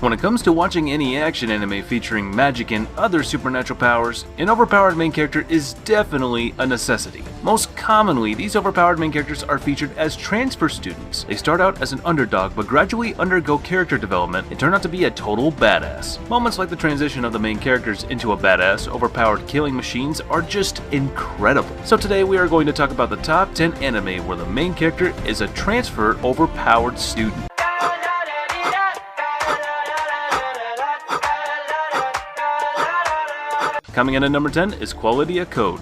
When it comes to watching any action anime featuring magic and other supernatural powers, an overpowered main character is definitely a necessity. Most commonly, these overpowered main characters are featured as transfer students. They start out as an underdog but gradually undergo character development and turn out to be a total badass. Moments like the transition of the main characters into a badass, overpowered killing machines are just incredible. So today we are going to talk about the top 10 anime where the main character is a transfer overpowered student. Coming in at number 10 is Quality of Code.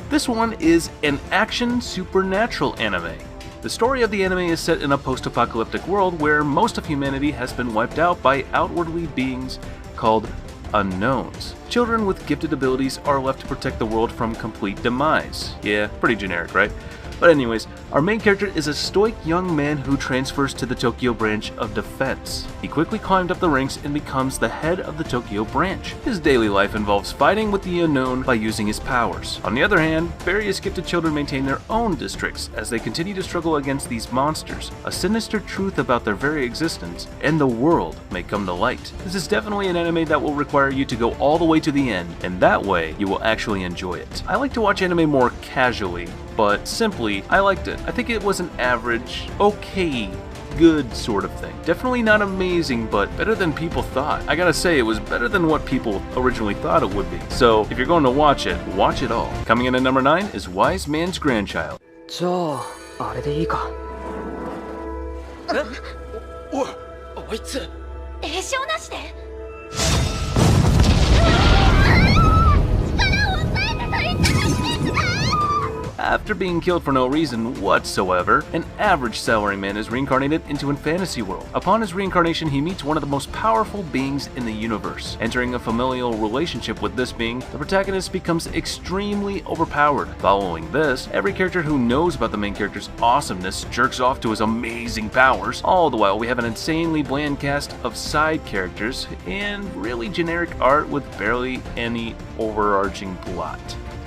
This one is an action supernatural anime. The story of the anime is set in a post-apocalyptic world where most of humanity has been wiped out by outwardly beings called unknowns. Children with gifted abilities are left to protect the world from complete demise. Yeah, pretty generic, right? But anyways, our main character is a stoic young man who transfers to the Tokyo branch of defense. He quickly climbed up the ranks and becomes the head of the Tokyo branch. His daily life involves fighting with the unknown by using his powers. On the other hand, various gifted children maintain their own districts as they continue to struggle against these monsters. A sinister truth about their very existence and the world may come to light. This is definitely an anime that will require you to go all the way to the end, and that way you will actually enjoy it. I like to watch anime more casually, but simply, I liked it. I think it was an average, okay, good sort of thing. Definitely not amazing, but better than people thought. I gotta say, it was better than what people originally thought it would be. So, if you're going to watch it all. Coming in at number 9 is Wise Man's Grandchild. じゃあ、あれでいいか。あいつ。栄唱なしで。 After being killed for no reason whatsoever, an average salaryman is reincarnated into a fantasy world. Upon his reincarnation, he meets one of the most powerful beings in the universe. Entering a familial relationship with this being, the protagonist becomes extremely overpowered. Following this, every character who knows about the main character's awesomeness jerks off to his amazing powers. All the while, we have an insanely bland cast of side characters and really generic art with barely any overarching plot.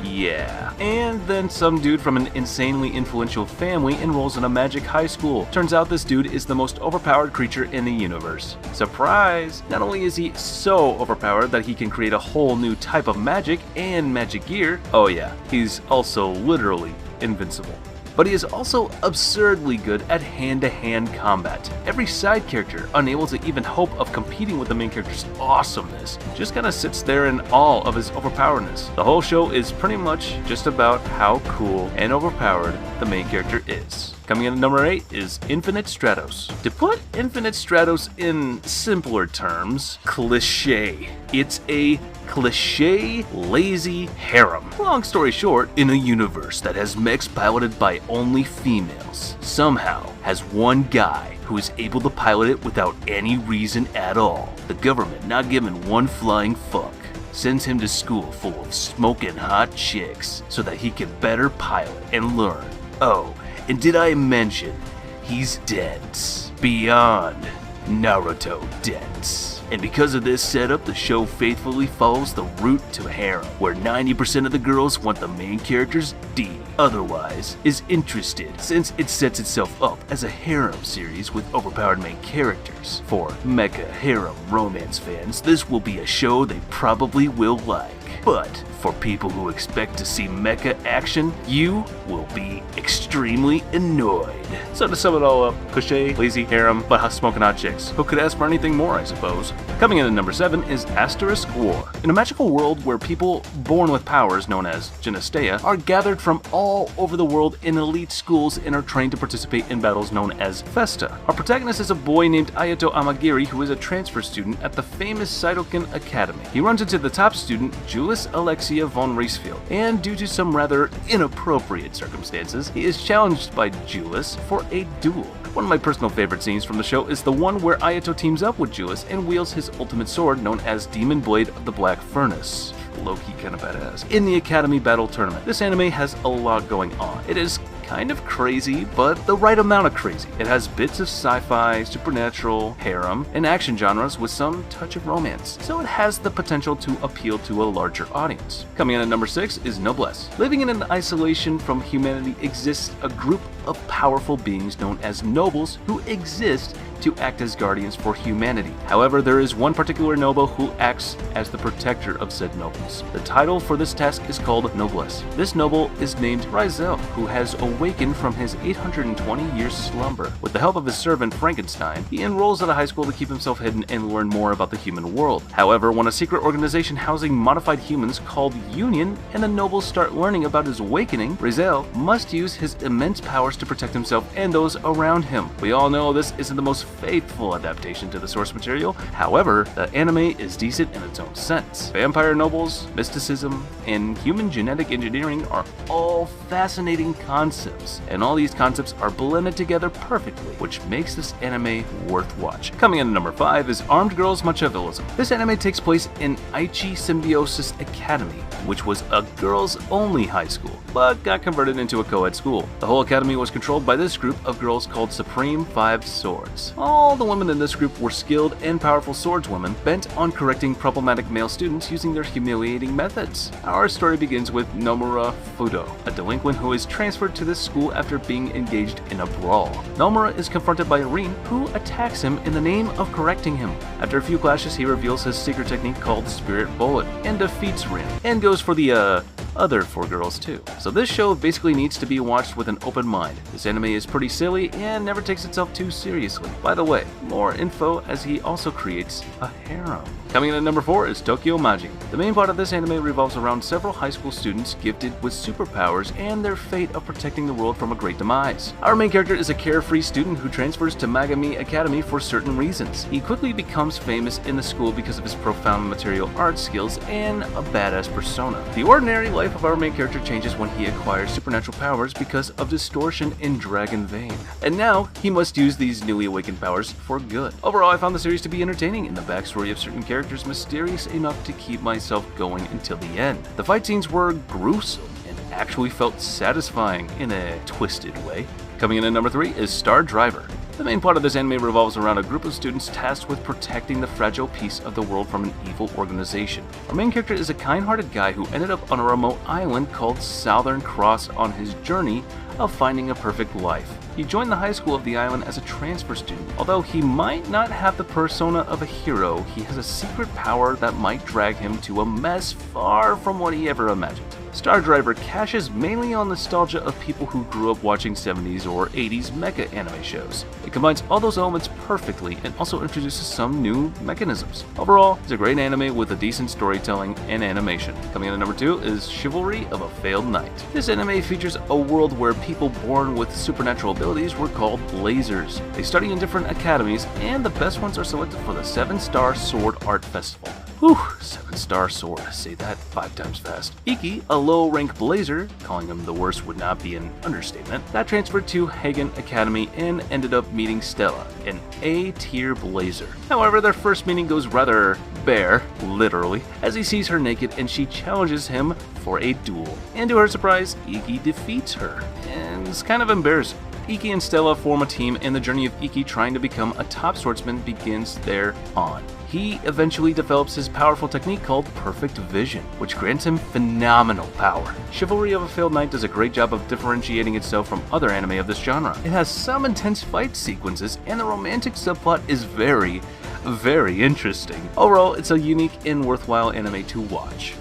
Yeah. And then some dude from an insanely influential family enrolls in a magic high school. Turns out this dude is the most overpowered creature in the universe. Surprise! Not only is he so overpowered that he can create a whole new type of magic and magic gear, oh yeah, he's also literally invincible. But he is also absurdly good at hand-to-hand combat. Every side character, unable to even hope of competing with the main character's awesomeness, just kinda sits there in awe of his overpoweredness. The whole show is pretty much just about how cool and overpowered the main character is. Coming in at number 8 is Infinite Stratos. To put Infinite Stratos in simpler terms, cliché. It's a cliché, lazy harem. Long story short, in a universe that has mechs piloted by only females, somehow has one guy who is able to pilot it without any reason at all. The government, not giving one flying fuck, sends him to school full of smoking hot chicks so that he can better pilot and learn. Oh, and did I mention, he's dense. Beyond Naruto dense. And because of this setup, the show faithfully follows the route to harem, where 90% of the girls want the main character's D, otherwise is interested, since it sets itself up as a harem series with overpowered main characters. For mecha harem romance fans, this will be a show they probably will like. But for people who expect to see mecha action, you will be extremely annoyed. So to sum it all up, cliché, lazy harem, but smoking hot chicks. Who could ask for anything more, I suppose? Coming in at number 7 is Asterisk War. In a magical world where people born with powers known as Genesteia are gathered from all over the world in elite schools and are trained to participate in battles known as Festa. Our protagonist is a boy named Ayato Amagiri who is a transfer student at the famous Seidoken Academy. He runs into the top student, Julius Alexia von Reesfield, and due to some rather inappropriate circumstances, he is challenged by Julius for a duel. One of my personal favorite scenes from the show is the one where Ayato teams up with Julius and wields his ultimate sword known as Demon Blade of the Black Furnace. Low-key kind of badass. In the Academy Battle Tournament, this anime has a lot going on. It is kind of crazy, but the right amount of crazy. It has bits of sci-fi, supernatural, harem, and action genres with some touch of romance, so it has the potential to appeal to a larger audience. Coming in at number 6 is Noblesse. Living in an isolation from humanity exists a group of powerful beings known as nobles who exist to act as guardians for humanity. However, there is one particular noble who acts as the protector of said nobles. The title for this task is called Noblesse. This noble is named Rizel, who has awakened from his 820-year slumber. With the help of his servant Frankenstein, he enrolls at a high school to keep himself hidden and learn more about the human world. However, when a secret organization housing modified humans called Union and the nobles start learning about his awakening, Rizel must use his immense powers to protect himself and those around him. We all know this isn't the most faithful adaptation to the source material. However, the anime is decent in its own sense. Vampire nobles, mysticism, and human genetic engineering are all fascinating concepts, and all these concepts are blended together perfectly, which makes this anime worth watching. Coming in at number 5 is Armed Girls Machiavellism. This anime takes place in Aichi Symbiosis Academy, which was a girls-only high school, but got converted into a co-ed school. The whole academy was controlled by this group of girls called Supreme Five Swords. All the women in this group were skilled and powerful swordswomen, bent on correcting problematic male students using their humiliating methods. Our story begins with Nomura Fudo, a delinquent who is transferred to this school after being engaged in a brawl. Nomura is confronted by Rin, who attacks him in the name of correcting him. After a few clashes, he reveals his secret technique called Spirit Bullet and defeats Rin, and goes for the other 4 girls too. So this show basically needs to be watched with an open mind. This anime is pretty silly and never takes itself too seriously. By the way, more info as he also creates a harem. Coming in at number 4 is Tokyo Maji. The main plot of this anime revolves around several high school students gifted with superpowers and their fate of protecting the world from a great demise. Our main character is a carefree student who transfers to Magami Academy for certain reasons. He quickly becomes famous in the school because of his profound material arts skills and a badass persona. The ordinary life of our main character changes when he acquires supernatural powers because of distortion in Dragon Vein. And now, he must use these newly awakened powers for good. Overall, I found the series to be entertaining, and the backstory of certain characters mysterious enough to keep myself going until the end. The fight scenes were gruesome and actually felt satisfying in a twisted way. Coming in at number 3 is Star Driver. The main plot of this anime revolves around a group of students tasked with protecting the fragile piece of the world from an evil organization. Our main character is a kind-hearted guy who ended up on a remote island called Southern Cross on his journey of finding a perfect life. He joined the high school of the island as a transfer student. Although he might not have the persona of a hero, he has a secret power that might drag him to a mess far from what he ever imagined. Star Driver cashes mainly on nostalgia of people who grew up watching 70s or 80s mecha anime shows. It combines all those elements perfectly and also introduces some new mechanisms. Overall, it's a great anime with a decent storytelling and animation. Coming in at number 2 is Chivalry of a Failed Knight. This anime features a world where people born with supernatural abilities were called Blazers. They study in different academies, and the best ones are selected for the 7-Star Sword Art Festival. Whew, 7-star sword, say that 5 times fast. Iki, a low-rank blazer, calling him the worst would not be an understatement, got transferred to Hagen Academy and ended up meeting Stella, an A-tier blazer. However, their first meeting goes rather bare, literally, as he sees her naked and she challenges him for a duel. And to her surprise, Iki defeats her, and it's kind of embarrassing. Iki and Stella form a team, and the journey of Iki trying to become a top swordsman begins there on. He eventually develops his powerful technique called Perfect Vision, which grants him phenomenal power. Chivalry of a Failed Knight does a great job of differentiating itself from other anime of this genre. It has some intense fight sequences, and the romantic subplot is very, very interesting. Overall, it's a unique and worthwhile anime to watch.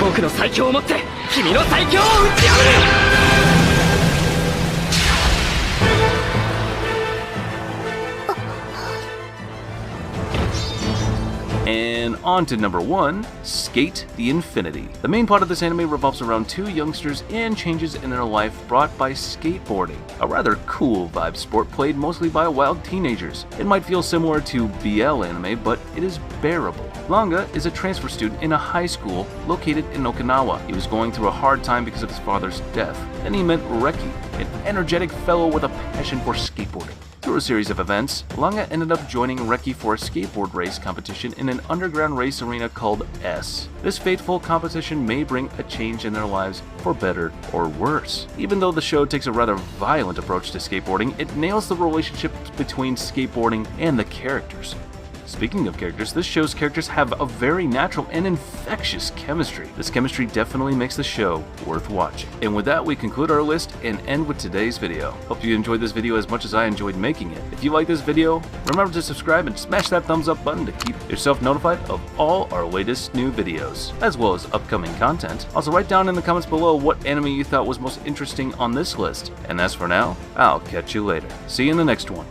僕の最強をもって君の最強を打ち破る And on to number 1, Skate the Infinity. The main plot of this anime revolves around 2 youngsters and changes in their life brought by skateboarding, a rather cool vibe sport played mostly by wild teenagers. It might feel similar to BL anime, but it is bearable. Langa is a transfer student in a high school located in Okinawa. He was going through a hard time because of his father's death. Then he met Reki, an energetic fellow with a passion for skateboarding. Through a series of events, Langa ended up joining Reki for a skateboard race competition in an underground race arena called S. This fateful competition may bring a change in their lives for better or worse. Even though the show takes a rather violent approach to skateboarding, it nails the relationship between skateboarding and the characters. Speaking of characters, this show's characters have a very natural and infectious chemistry. This chemistry definitely makes the show worth watching. And with that, we conclude our list and end with today's video. Hope you enjoyed this video as much as I enjoyed making it. If you like this video, remember to subscribe and smash that thumbs up button to keep yourself notified of all our latest new videos, as well as upcoming content. Also, write down in the comments below what anime you thought was most interesting on this list. And as for now, I'll catch you later. See you in the next one.